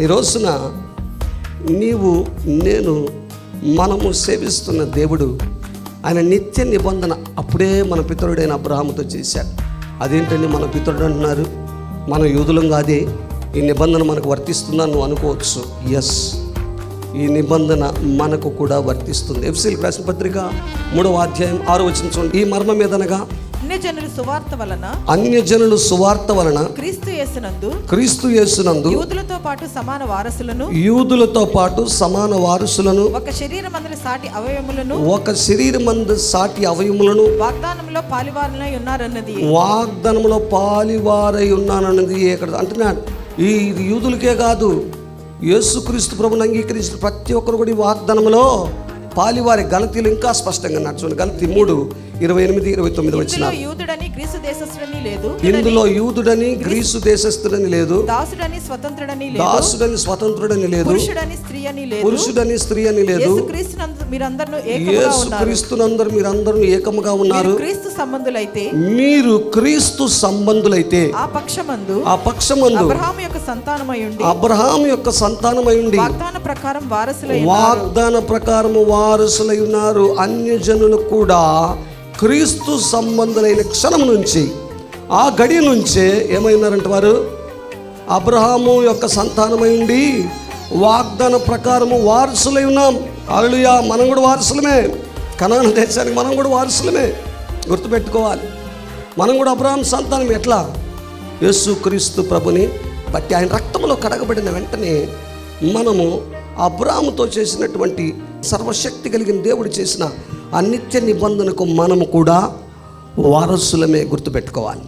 ఈ రోజున నీవు నేను మనము సేవిస్తున్న దేవుడు ఆయన నిత్య నిబంధన అప్పుడే మన పితరుడైన అబ్రహాముతో చేశాడు. అదేంటండి మన పితరుడు అంటున్నారు, మన యూదులం కాదే, ఈ నిబంధన మనకు వర్తిస్తుందని నువ్వు అనుకోవచ్చు. ఎస్, ఈ నిబంధన మనకు కూడా వర్తిస్తుంది. ఎఫెసీయులకు రాసిన పత్రిక 3వ అధ్యాయం 6వ వచనం చూడండి. ఈ మర్మం మీదనగా అన్యజనులు సువార్త వలన క్రీస్తు యేసునందు యూదులతో పాటు సమాన వారసులను ఒక శరీరమందు సాటి అవయములను వాగ్దానములో పాలివారై ఉన్నారన్నది ఇక్కడ అంటున్నాడు. ఈ యూదులకే కాదు, యేసుక్రీస్తు ప్రభువుని అంగీకరించిన ప్రతి ఒక్కరు కూడా ఈ వాగ్దానంలో పాలివారి. గలతీలు ఇంకా స్పష్టంగా నడుచుకోండి. గలతీ 3:28-29 వచ్చిన ఇందులో యూదుడని గ్రీసు దేశస్థుడని లేదు, దాసుడని స్వతంత్రుడని లేదు, పురుషుడని స్త్రీ అని లేదు, యేసుక్రీస్తునందరూ మీరందరూ ఏకముగా ఉన్నారు. మీరు క్రీస్తు సంబంధులైతే ఆ పక్షమందు అబ్రహాము యొక్క సంతానమై ఉండి వాగ్దాన ప్రకారము వారసులై ఉన్నారు. అన్యజనులు కూడా క్రీస్తు సంబంధులైన క్షణం నుంచి, ఆ గడి నుంచే ఏమైనారంటే వారు అబ్రహాము యొక్క సంతానమై ఉండి వాగ్దాన ప్రకారము వారసులై ఉన్నాం. హల్లెలూయా. మనం కూడా వారసులమే, కనాను దేశానికి మనం కూడా వారసులమే. గుర్తుపెట్టుకోవాలి, మనం కూడా అబ్రహాం సంతానం. ఎట్లా? యేసుక్రీస్తు ప్రభుని బట్టి ఆయన రక్తంలో కడగబడిన వెంటనే మనము అబ్రహాముతో చేసినటువంటి సర్వశక్తి కలిగిన దేవుడు చేసిన ఆ నిత్య నిబంధనకు మనము కూడా వారసులమే. గుర్తుపెట్టుకోవాలి.